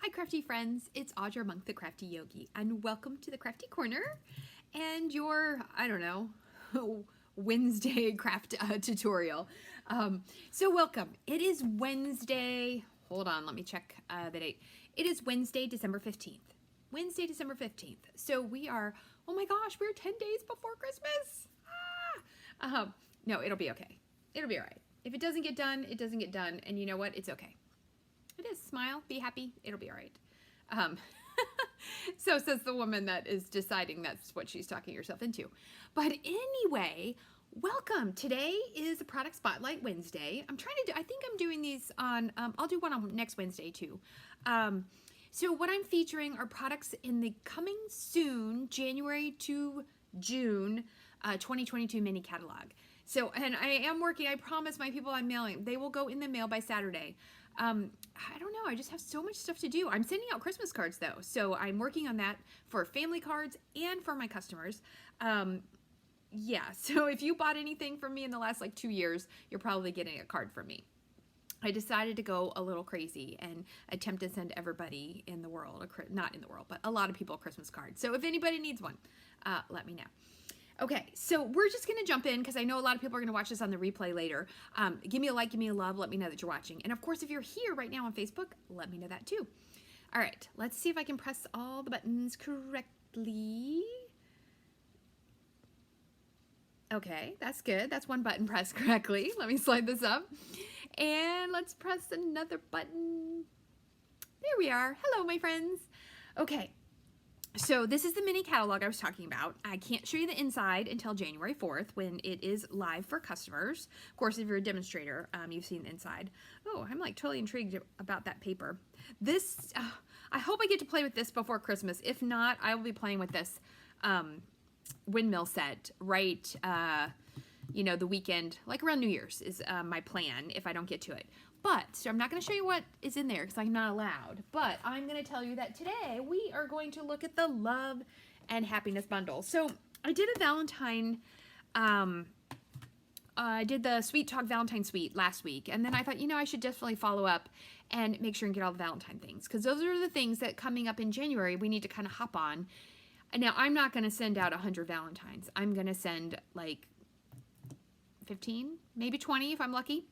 Hi crafty friends, it's Audra Monk the Crafty Yogi and welcome to the Crafty Corner and your, I don't know, Wednesday craft tutorial. So welcome. It is Wednesday, hold on, let me check the date. It is Wednesday, December 15th. Wednesday, December 15th. So we are, oh my gosh, we're 10 days before Christmas. No, it'll be okay. It'll be all right. If it doesn't get done, it doesn't get done. And you know what? It's okay. It is. Smile, be happy, it'll be all right. So says the woman that is deciding that's what she's talking herself into. But anyway, welcome. Today is a Product Spotlight Wednesday. I think I'm doing these on, I'll do one on next Wednesday too. So what I'm featuring are products in the coming soon, January to June 2022 mini catalog. So, and I am working, I promise my people I'm mailing, they will go in the mail by Saturday. I don't know, I just have so much stuff to do. I'm sending out Christmas cards though, so I'm working on that for family cards and for my customers. Yeah, so if you bought anything from me in the last like 2 years, you're probably getting a card from me. I decided to go a little crazy and attempt to send everybody in the world, not in the world, but a lot of people a Christmas card. So if anybody needs one, let me know. Okay, so we're just gonna jump in because I know a lot of people are gonna watch this on the replay later. Give me a like, give me a love, let me know that you're watching. And of course, if you're here right now on Facebook, let me know that too. All right, let's see if I can press all the buttons correctly. Okay, that's good. That's one button pressed correctly. Let me slide this up. And let's press another button. There we are. Hello, my friends. Okay. So this is the mini catalog I was talking about. I can't show you the inside until January 4th when it is live for customers. Of course, if you're a demonstrator, you've seen the inside. Oh, I'm like totally intrigued about that paper. This, I hope I get to play with this before Christmas. If not, I will be playing with this windmill set right, you know, the weekend, like around New Year's is my plan if I don't get to it. But, so I'm not going to show you what is in there because I'm not allowed. But I'm going to tell you that today we are going to look at the Love and Happiness bundle. So I did a Valentine, I did the Sweet Talk Valentine Suite last week. And then I thought, you know, I should definitely follow up and make sure and get all the Valentine things. Because those are the things that coming up in January we need to kind of hop on. Now, I'm not going to send out 100 Valentines. I'm going to send like 15, maybe 20 if I'm lucky.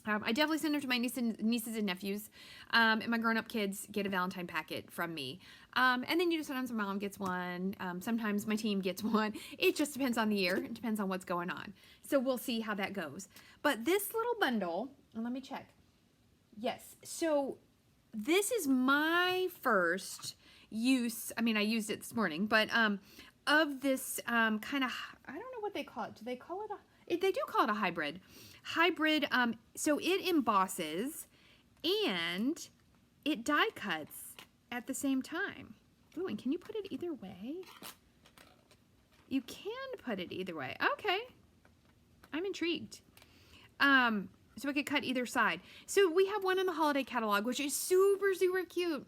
I definitely send them to my nieces and nephews, and my grown-up kids get a Valentine packet from me. And then you just sometimes my mom gets one, sometimes my team gets one. It just depends on the year. It depends on what's going on. So we'll see how that goes. But this little bundle, and let me check. Yes, so this is my first use. I mean, I used it this morning, but of this kind of, I don't know what they call it. Do they call it a, they do call it a hybrid. So it embosses and it die cuts at the same time. Ooh, and can you put it either way? You can put it either way. Okay. I'm intrigued. So it could cut either side. So we have one in the holiday catalog, which is super, super cute.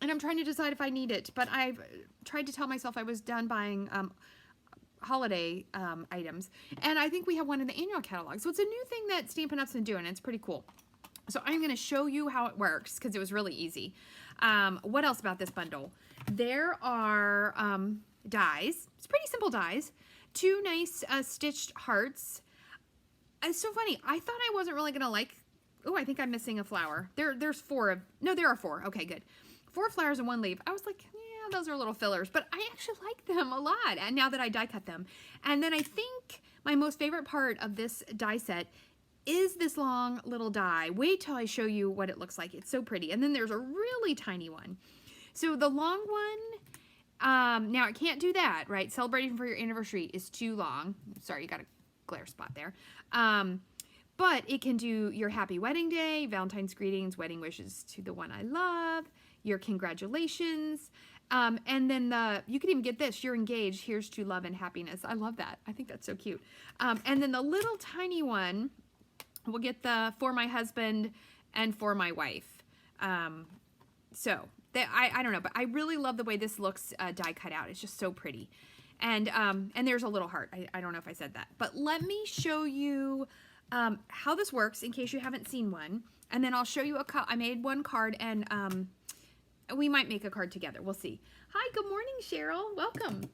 And I'm trying to decide if I need it, but I've tried to tell myself I was done buying holiday items, and I think we have one in the annual catalog. So it's a new thing that Stampin' Up's been doing. It's pretty cool. So I'm going to show you how it works because it was really easy. What else about this bundle? There are dies. It's pretty simple dies. 2 nice stitched hearts. It's so funny. I thought I wasn't really going to like. Oh, I think I'm missing a flower. There's 4 of. No, there are 4. Okay, good. 4 flowers and 1 leaf. I was like, yeah, those are little fillers, but I actually like them a lot. And now that I die cut them. And then I think my most favorite part of this die set is this long little die. Wait till I show you what it looks like. It's so pretty. And then there's a really tiny one. So the long one, now I can't do that, right? Celebrating for your anniversary is too long. Sorry, you got a glare spot there. But it can do your happy wedding day, Valentine's greetings, wedding wishes to the one I love, your congratulations, and then you can even get this, you're engaged, here's to love and happiness. I love that. I think that's so cute. And then the little tiny one, we'll get the for my husband and for my wife. So I don't know, but I really love the way this looks die cut out. It's just so pretty. And there's a little heart. I don't know if I said that, but let me show you how this works in case you haven't seen one. And then I'll show you I made one card and We might make a card together. We'll see. Hi, good morning, Cheryl. Welcome.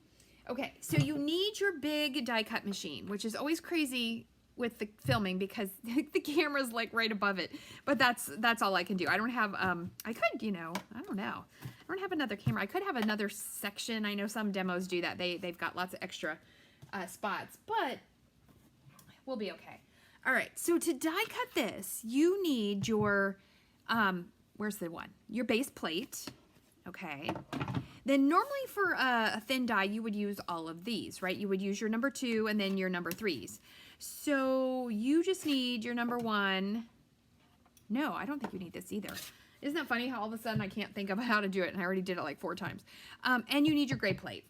Okay, so you need your big die cut machine, which is always crazy with the filming because the camera's like right above it. But that's all I can do. I don't have, I could, you know, I don't know. I don't have another camera. I could have another section. I know some demos do that. They've got lots of extra spots, but we'll be okay. All right, so to die cut this, you need your, where's the one? Your base plate, okay? Then normally for a thin die, you would use all of these, right? You would use your number 2 and then your number 3s. So you just need your number 1. No, I don't think you need this either. Isn't that funny how all of a sudden I can't think of how to do it, and I already did it like 4 times. And you need your gray plate.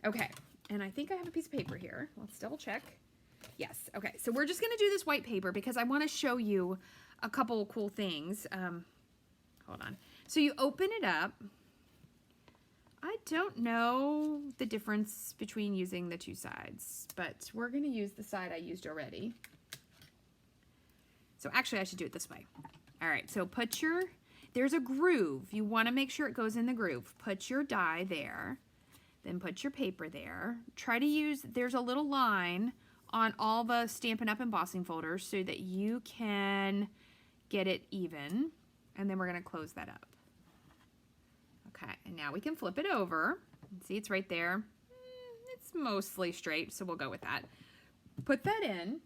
Okay, and I think I have a piece of paper here. Let's double check. Yes, okay, so we're just gonna do this white paper because I wanna show you a couple of cool things. Hold on. So you open it up. I don't know the difference between using the 2 sides, but we're gonna use the side I used already. So actually I should do it this way. All right, so put your, there's a groove. You wanna make sure it goes in the groove. Put your die there, then put your paper there. Try to use, there's a little line on all the Stampin' Up! Embossing folders so that you can get it even. And then we're gonna close that up. Okay, and now we can flip it over. See, it's right there. It's mostly straight, so we'll go with that. Put that in,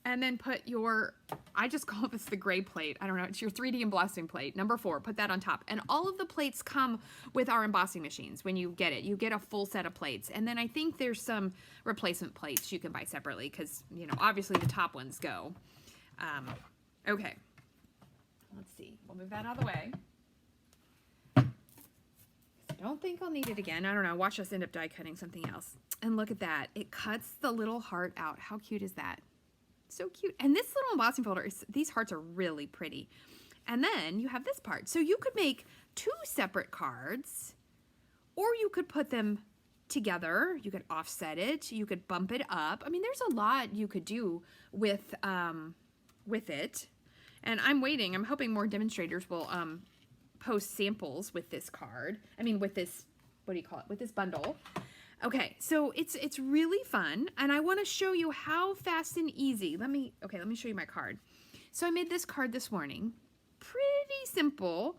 and then put your, I just call this the gray plate. I don't know, it's your 3D embossing plate, number 4. Put that on top. And all of the plates come with our embossing machines when you get it. You get a full set of plates. And then I think there's some replacement plates you can buy separately because, you know, obviously the top ones go. Okay. Let's see. We'll move that out of the way. I don't think I'll need it again. I don't know. Watch us end up die cutting something else. And look at that. It cuts the little heart out. How cute is that? So cute. And this little embossing folder, these hearts are really pretty. And then you have this part. So you could make 2 separate cards, or you could put them together. You could offset it. You could bump it up. I mean, there's a lot you could do with it. And I'm waiting. I'm hoping more demonstrators will post samples with this card. I mean, with this, what do you call it? With this bundle. Okay, so it's really fun, and I want to show you how fast and easy. Let me show you my card. So I made this card this morning. Pretty simple.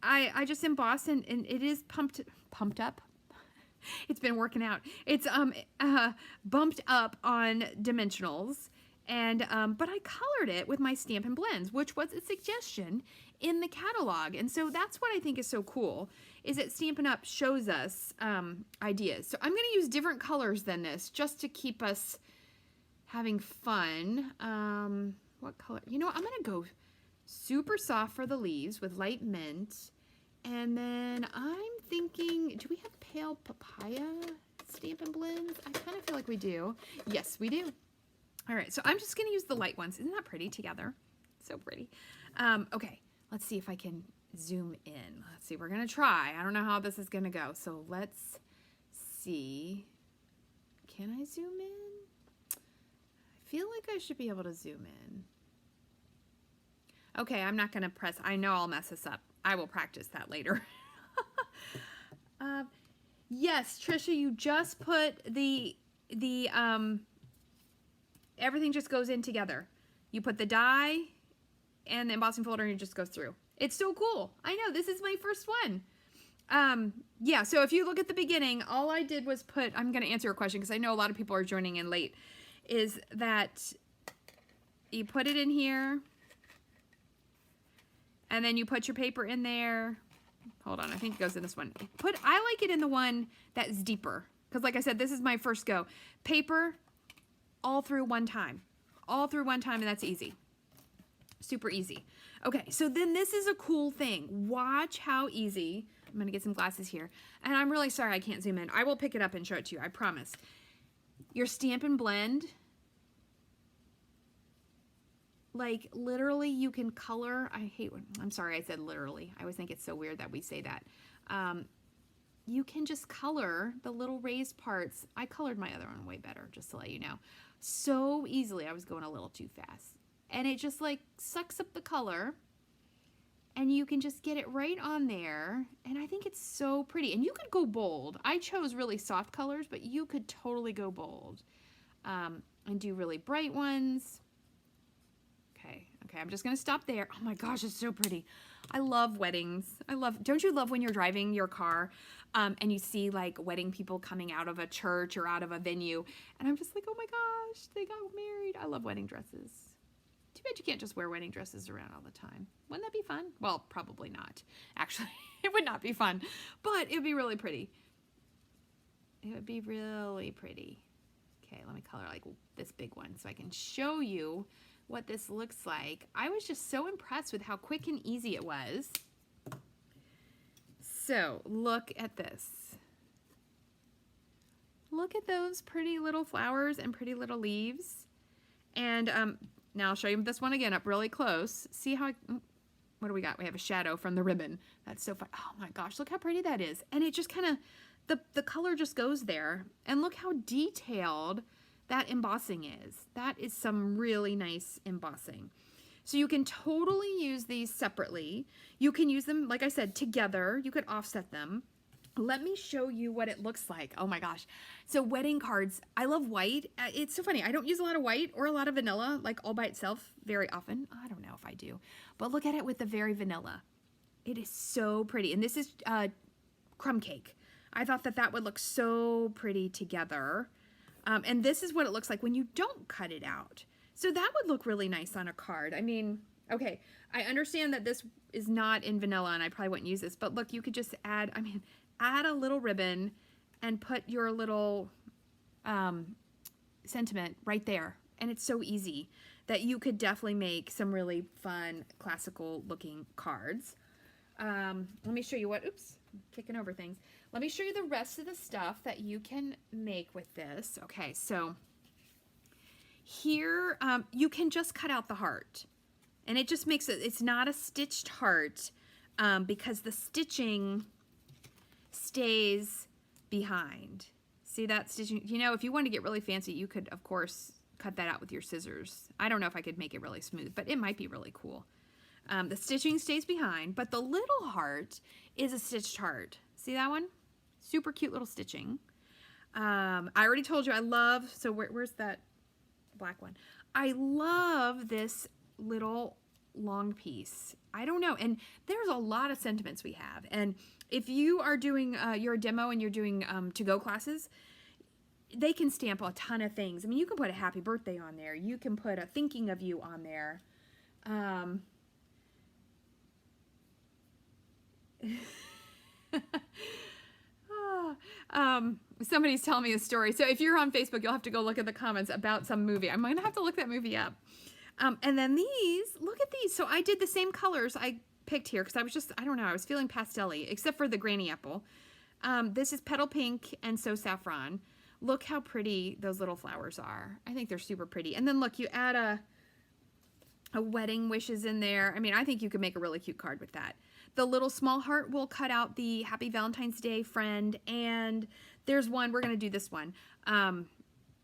I just embossed, and it is pumped up. It's been working out. It's bumped up on dimensionals. And but I colored it with my Stampin' Blends, which was a suggestion in the catalog. And so that's what I think is so cool, is that Stampin' Up! Shows us ideas. So I'm going to use different colors than this just to keep us having fun. What color? You know what? I'm going to go super soft for the leaves with light mint. And then I'm thinking, do we have pale papaya Stampin' Blends? I kind of feel like we do. Yes, we do. All right, so I'm just going to use the light ones. Isn't that pretty together? So pretty. Okay, let's see if I can zoom in. Let's see, we're going to try. I don't know how this is going to go, so let's see. Can I zoom in? I feel like I should be able to zoom in. Okay, I'm not going to press. I know I'll mess this up. I will practice that later. Yes, Trisha, you just put everything just goes in together. You put the die and the embossing folder and it just goes through. It's so cool. I know, this is my first one. Yeah, so if you look at the beginning, all I did was put, I'm going to answer your question because I know a lot of people are joining in late, is that you put it in here and then you put your paper in there. Hold on, I think it goes in this one. I like it in the one that's deeper because like I said, this is my first go. Paper, all through one time, and that's easy. Super easy. Okay, so then this is a cool thing. Watch how easy. I'm going to get some glasses here. And I'm really sorry I can't zoom in. I will pick it up and show it to you, I promise. Your Stampin' Blend, like literally you can color. I'm sorry I said literally. I always think it's so weird that we say that. You can just color the little raised parts. I colored my other one way better, just to let you know. So easily. I was going a little too fast. And it just like sucks up the color and you can just get it right on there, and I think it's so pretty. And you could go bold. I chose really soft colors, but you could totally go bold and do really bright ones. Okay, I'm just gonna stop there. Oh my gosh, it's so pretty. I love weddings. Don't you love when you're driving your car and you see like wedding people coming out of a church or out of a venue, and I'm just like, oh my gosh, they got married. I love wedding dresses. Too bad you can't just wear wedding dresses around all the time. Wouldn't that be fun? Well, probably not. Actually, it would not be fun, but it would be really pretty. It would be really pretty. Okay, let me color like this big one so I can show you what this looks like. I was just so impressed with how quick and easy it was. So look at this. Look at those pretty little flowers and pretty little leaves. And now I'll show you this one again up really close. See how, what do we got? We have a shadow from the ribbon. That's so fun. Oh my gosh, look how pretty that is. And it just kind of, the color just goes there. And look how detailed that embossing is. That is some really nice embossing. So you can totally use these separately. You can use them, like I said, together. You could offset them. Let me show you what it looks like. Oh my gosh. So wedding cards, I love white. It's so funny. I don't use a lot of white or a lot of vanilla, like all by itself very often. I don't know if I do, but look at it with the very vanilla. It is so pretty. And this is crumb cake. I thought that that would look so pretty together. And this is what it looks like when you don't cut it out. So that would look really nice on a card. I mean, okay, I understand that this is not in vanilla and I probably wouldn't use this, but look, you could just add, I mean, add a little ribbon and put your little sentiment right there. And it's so easy that you could definitely make some really fun classical looking cards. Let me show you what, oops, I'm kicking over things. Let me show you the rest of the stuff that you can make with this. Okay, so here you can just cut out the heart. And it just makes it, it's not a stitched heart because the stitching stays behind. See that stitching? You know, if you want to get really fancy, you could, of course, cut that out with your scissors. I don't know if I could make it really smooth, but it might be really cool. The stitching stays behind, but the little heart is a stitched heart. See that one? Super cute little stitching. I already told you I love, so where's that black one? I love this little long piece. I don't know, and there's a lot of sentiments we have, and if you are doing your demo and you're doing to-go classes, they can stamp a ton of things. I mean, you can put a happy birthday on there. You can put a thinking of you on there. Somebody's telling me a story. So if you're on Facebook, you'll have to go look at the comments about some movie. I'm going to have to look that movie up. And then these, look at these. So I did the same colors I picked here because I was just, I don't know, I was feeling pastel-y, except for the granny apple. This is petal pink and so saffron. Look how pretty those little flowers are. I think they're super pretty. And then look, you add a wedding wishes in there. I mean, I think you could make a really cute card with that. The little small heart will cut out the Happy Valentine's Day friend. And there's one, we're going to do this one.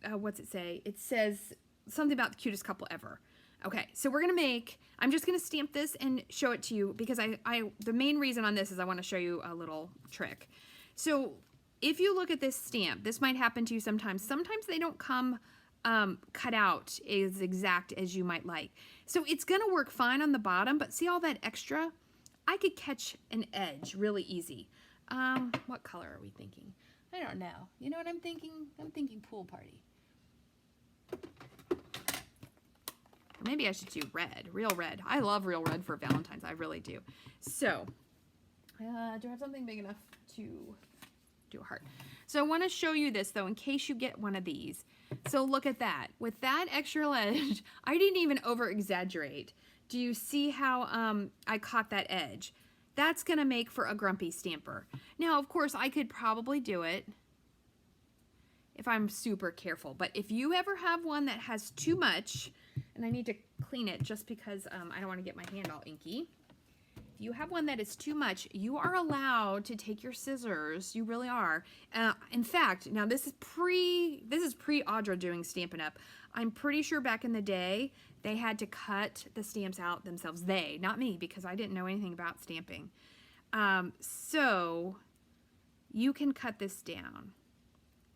What's it say? It says something about the cutest couple ever. Okay, so we're going to make, I'm just going to stamp this and show it to you because the main reason on this is I want to show you a little trick. So if you look at this stamp, this might happen to you sometimes. Sometimes they don't come cut out as exact as you might like. So it's going to work fine on the bottom, but see all that extra? I could catch an edge really easy. What color are we thinking? I don't know. You know what I'm thinking? I'm thinking pool party. Or maybe I should do red, real red. I love real red for Valentine's. I really do. So, do I have something big enough to do a heart? So I want to show you this though, in case you get one of these. So look at that. With that extra edge, I didn't even over exaggerate. Do you see how I caught that edge? That's going to make for a grumpy stamper. Now, of course, I could probably do it if I'm super careful. But if you ever have one that has too much, and I need to clean it just because I don't want to get my hand all inky. If you have one that is too much, you are allowed to take your scissors. You really are. In fact, now this is pre Audra doing Stampin' Up. I'm pretty sure back in the day, they had to cut the stamps out themselves. They, not me, because I didn't know anything about stamping. So you can cut this down.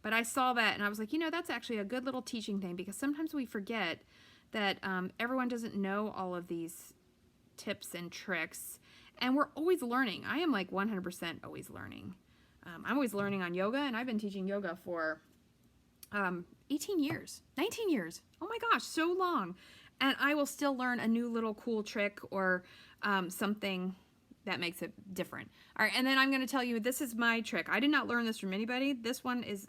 But I saw that and I was like, you know, that's actually a good little teaching thing, because sometimes we forget that everyone doesn't know all of these tips and tricks, and we're always learning. I am like 100% always learning. I'm always learning on yoga, and I've been teaching yoga for 18 years, 19 years. Oh my gosh, so long. And I will still learn a new little cool trick or something that makes it different. All right, and then I'm going to tell you, this is my trick. I did not learn this from anybody. This one is,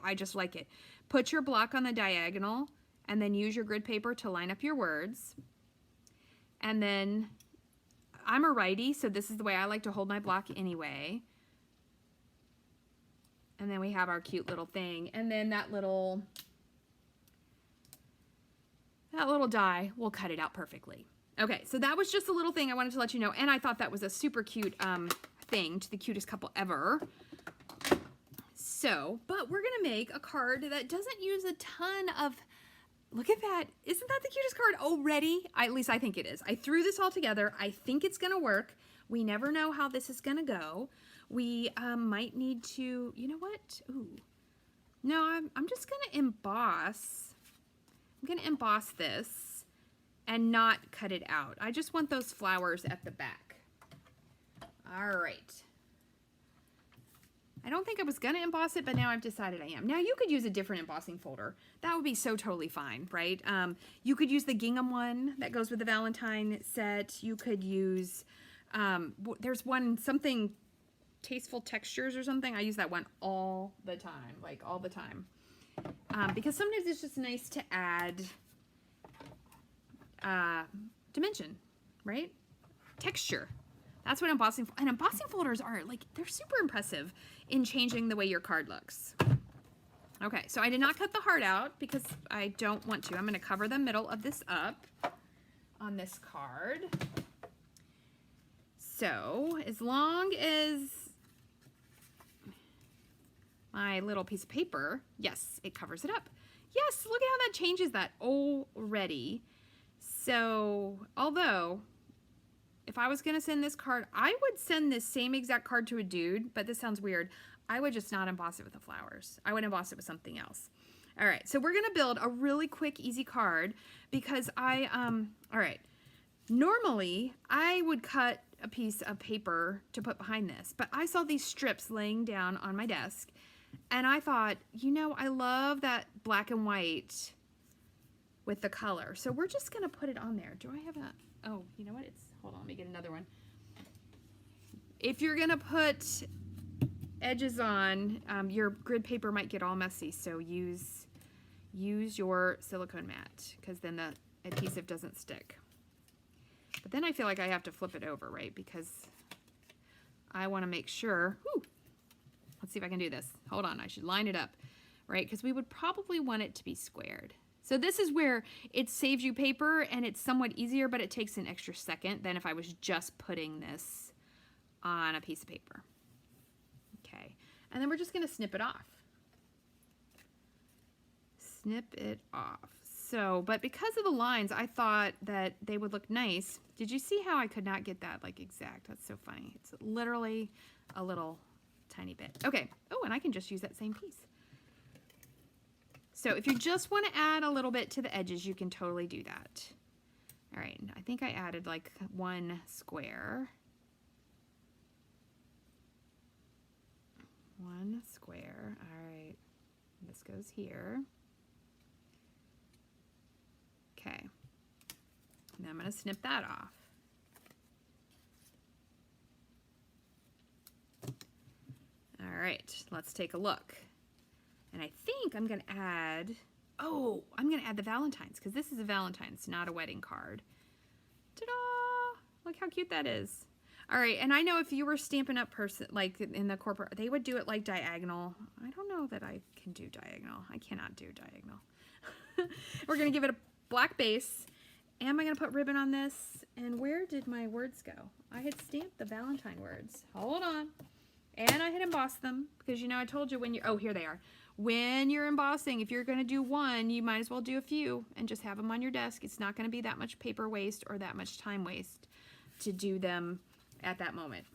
I just like it. Put your block on the diagonal and then use your grid paper to line up your words. And then I'm a righty, so this is the way I like to hold my block anyway. And then we have our cute little thing. And then that little die will cut it out perfectly. Okay, so that was just a little thing I wanted to let you know. And I thought that was a super cute thing to the cutest couple ever. So, but we're gonna make a card that doesn't use a ton of, look at that. Isn't that the cutest card already? At least I think it is. I threw this all together. I think it's gonna work. We never know how this is gonna go. We might need to, you know what? Ooh. No, I'm just gonna emboss. I'm gonna emboss this and not cut it out. I just want those flowers at the back. All right. I don't think I was gonna emboss it, but now I've decided I am. Now you could use a different embossing folder. That would be so totally fine, right? You could use the gingham one that goes with the Valentine set. You could use, there's one, something Tasteful Textures or something. I use that one all the time, like all the time. Because sometimes it's just nice to add dimension, right? Texture. That's what embossing folders are. Like, they're super impressive in changing the way your card looks. Okay, so I did not cut the heart out because I don't want to. I'm going to cover the middle of this up on this card. So as long as my little piece of paper, yes, it covers it up. Yes, look at how that changes that already. So, although, if I was going to send this card, I would send this same exact card to a dude, but this sounds weird. I would just not emboss it with the flowers. I would emboss it with something else. All right, so we're going to build a really quick, easy card because all right, normally I would cut a piece of paper to put behind this, but I saw these strips laying down on my desk, and I thought, you know, I love that black and white with the color. So we're just gonna put it on there. Do I have a, oh, you know what, hold on, let me get another one. If you're gonna put edges on, your grid paper might get all messy, so use your silicone mat, because then the adhesive doesn't stick. But then I feel like I have to flip it over, right? Because I wanna make sure, whew, let's see if I can do this. Hold on, I should line it up, right? Because we would probably want it to be squared. So this is where it saves you paper and it's somewhat easier, but it takes an extra second than if I was just putting this on a piece of paper. Okay, and then we're just gonna snip it off. Snip it off. So, but because of the lines, I thought that they would look nice. Did you see how I could not get that like exact? That's so funny. It's literally a little tiny bit. Okay, oh, and I can just use that same piece. So if you just want to add a little bit to the edges, you can totally do that. All right, I think I added like one square. One square, all right. This goes here. Okay, now I'm gonna snip that off. All right, let's take a look. And I think I'm gonna add, oh, I'm gonna add the Valentine's because this is a Valentine's, not a wedding card. Ta-da! Look how cute that is. All right, and I know if you were Stampin' Up person, like in the corporate, they would do it like diagonal. I don't know that I can do diagonal. I cannot do diagonal. We're gonna give it a black base. Am I gonna put ribbon on this? And where did my words go? I had stamped the Valentine words. Hold on. And I had embossed them because, you know, I told you when you're, oh, here they are. When you're embossing, if you're going to do one, you might as well do a few and just have them on your desk. It's not going to be that much paper waste or that much time waste to do them at that moment.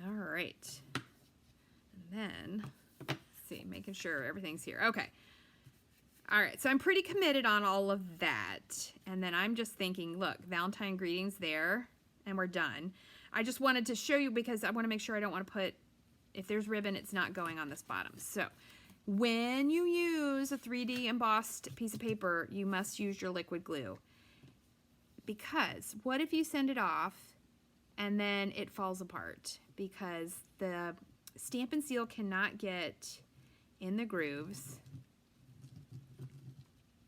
All right. And then, let's see, making sure everything's here. Okay. All right, so I'm pretty committed on all of that. And then I'm just thinking, look, Valentine greetings there, and we're done. I just wanted to show you because I want to make sure I don't want to put, if there's ribbon, it's not going on this bottom. So when you use a 3D embossed piece of paper, you must use your liquid glue. Because what if you send it off and then it falls apart? Because the Stampin' Seal cannot get in the grooves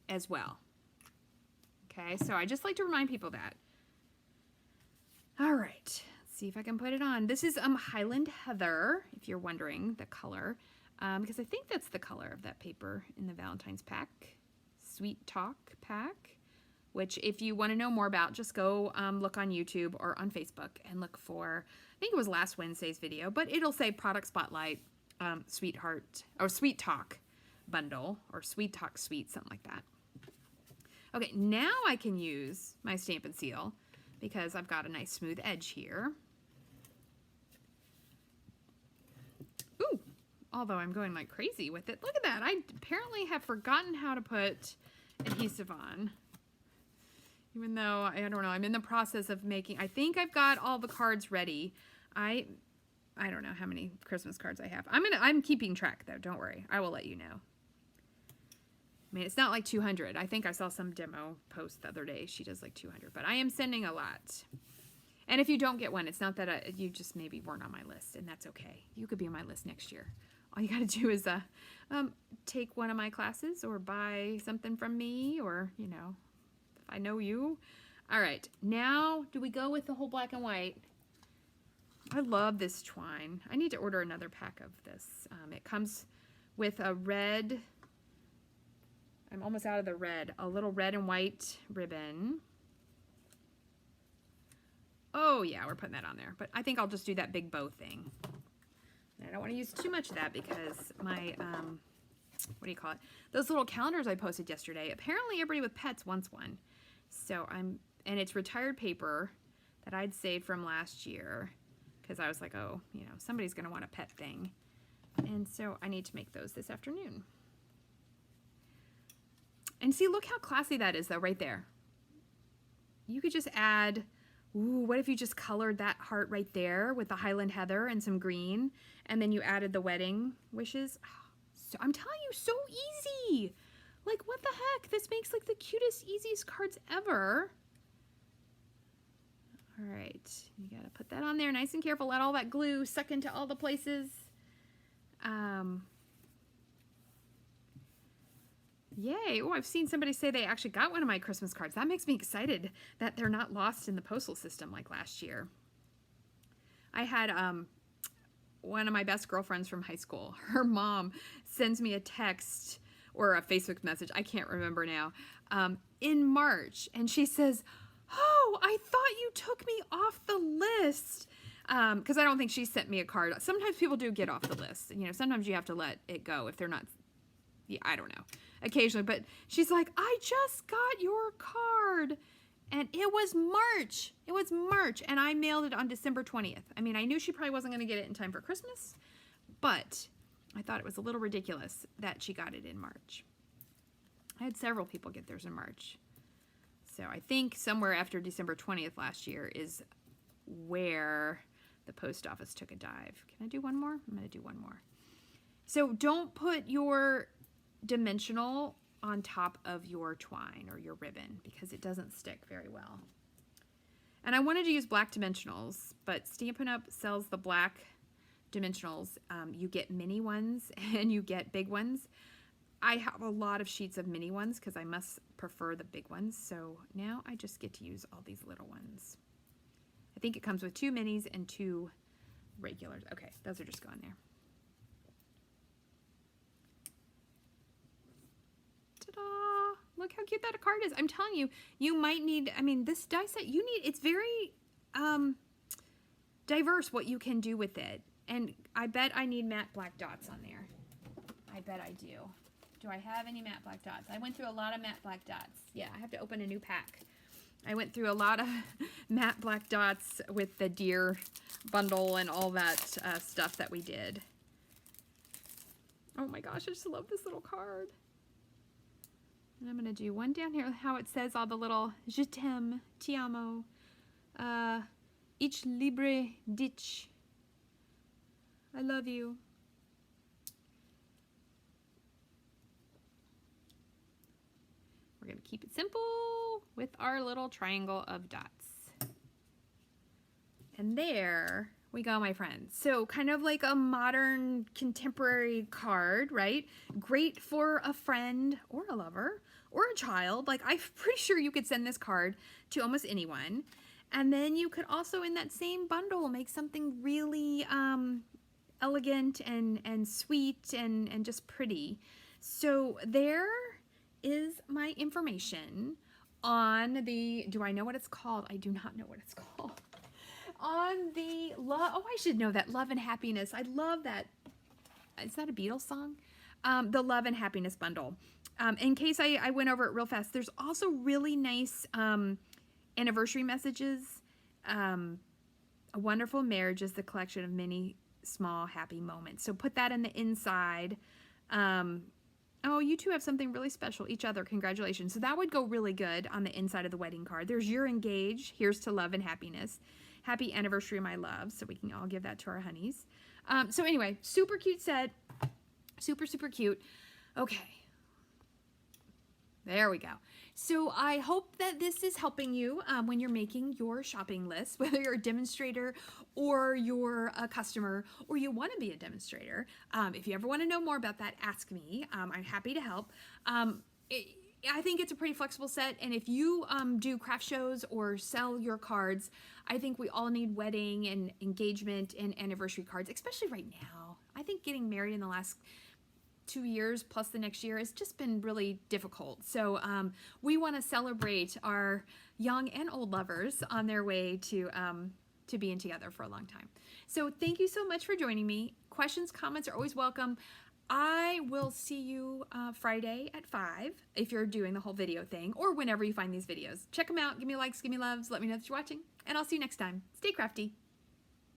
as well. Okay, so I just like to remind people that. All right, let's see if I can put it on. This is Highland Heather, if you're wondering the color, because I think that's the color of that paper in the Valentine's pack, Sweet Talk pack, which if you want to know more about, just go look on YouTube or on Facebook and look for, I think it was last Wednesday's video, but it'll say Product Spotlight, Sweetheart, or Sweet Talk bundle, or Sweet Talk Sweet, something like that. Okay, now I can use my Stampin' Seal because I've got a nice smooth edge here. Ooh, although I'm going like crazy with it. Look at that. I apparently have forgotten how to put adhesive on. Even though, I don't know, I'm in the process of making, I think I've got all the cards ready. I don't know how many Christmas cards I have. I'm keeping track though, don't worry. I will let you know. I mean, it's not like 200. I think I saw some demo post the other day. She does like 200, but I am sending a lot. And if you don't get one, it's not that you just maybe weren't on my list, and that's okay. You could be on my list next year. All you got to do is take one of my classes or buy something from me, or, you know, if I know you. All right, now do we go with the whole black and white? I love this twine. I need to order another pack of this. It comes with a red, I'm almost out of the red, a little red and white ribbon. Oh yeah, we're putting that on there, but I think I'll just do that big bow thing. And I don't want to use too much of that because my, what do you call it? Those little calendars I posted yesterday, apparently everybody with pets wants one. So and it's retired paper that I'd saved from last year because I was like, oh, you know, somebody's going to want a pet thing. And so I need to make those this afternoon. And see, look how classy that is though, right there. You could just add, ooh, what if you just colored that heart right there with the Highland Heather and some green, and then you added the wedding wishes? Oh, so, I'm telling you, so easy. Like, what the heck? This makes like the cutest, easiest cards ever. All right, you gotta put that on there nice and careful. Let all that glue suck into all the places. Yay. Oh, I've seen somebody say they actually got one of my Christmas cards. That makes me excited that they're not lost in the postal system like last year. I had one of my best girlfriends from high school. Her mom sends me a text or a Facebook message, I can't remember now, in March. And she says, oh, I thought you took me off the list. Because I don't think she sent me a card. Sometimes people do get off the list. You know, sometimes you have to let it go if they're not, yeah, I don't know. Occasionally, but she's like, I just got your card. And it was March. It was March. And I mailed it on December 20th. I mean, I knew she probably wasn't going to get it in time for Christmas, but I thought it was a little ridiculous that she got it in March. I had several people get theirs in March. So I think somewhere after December 20th last year is where the post office took a dive. Can I do one more? I'm going to do one more. So don't put your dimensional on top of your twine or your ribbon because it doesn't stick very well. And I wanted to use black dimensionals, but Stampin' Up! Sells the black dimensionals. You get mini ones and you get big ones. I have a lot of sheets of mini ones because I must prefer the big ones. So now I just get to use all these little ones. I think it comes with 2 minis and 2 regulars. Okay, those are just going there. Ta-da! Look how cute that card is. I'm telling you, you might need, I mean, this die set, you need, it's very, diverse what you can do with it. And I bet I need matte black dots on there. I bet I do. Do I have any matte black dots? I went through a lot of matte black dots. Yeah, I have to open a new pack. I went through a lot of matte black dots with the deer bundle and all that stuff that we did. Oh my gosh, I just love this little card. And I'm going to do one down here, how it says all the little Je t'aime, ti amo, ich libre dich. I love you. We're going to keep it simple with our little triangle of dots. And there we go, my friends. So kind of like a modern contemporary card, right? Great for a friend or a lover or a child. Like, I'm pretty sure you could send this card to almost anyone. And then you could also, in that same bundle, make something really elegant and sweet and just pretty. So there is my information on the, do I know what it's called? I do not know what it's called. On the love, oh, I should know that, Love and Happiness. I love that. Is that a Beatles song? The Love and Happiness bundle. In case I went over it real fast, there's also really nice anniversary messages. A Wonderful Marriage is the collection of many small happy moments. So put that in the inside. Oh, you two have something really special. Each other. Congratulations. So that would go really good on the inside of the wedding card. There's You're Engaged. Here's to Love and Happiness. Happy anniversary, my love. So we can all give that to our honeys. So anyway, super cute set. Super, super cute. Okay. There we go. So I hope that this is helping you when you're making your shopping list, whether you're a demonstrator or you're a customer or you want to be a demonstrator. If you ever want to know more about that, ask me. I'm happy to help. I think it's a pretty flexible set, and if you do craft shows or sell your cards, I think we all need wedding and engagement and anniversary cards, especially right now. I think getting married in the last 2 years plus the next year has just been really difficult. So we want to celebrate our young and old lovers on their way to being together for a long time. So thank you so much for joining me. Questions, comments are always welcome. I will see you Friday at 5 if you're doing the whole video thing, or whenever you find these videos. Check them out. Give me likes, give me loves. Let me know that you're watching, and I'll see you next time. Stay crafty.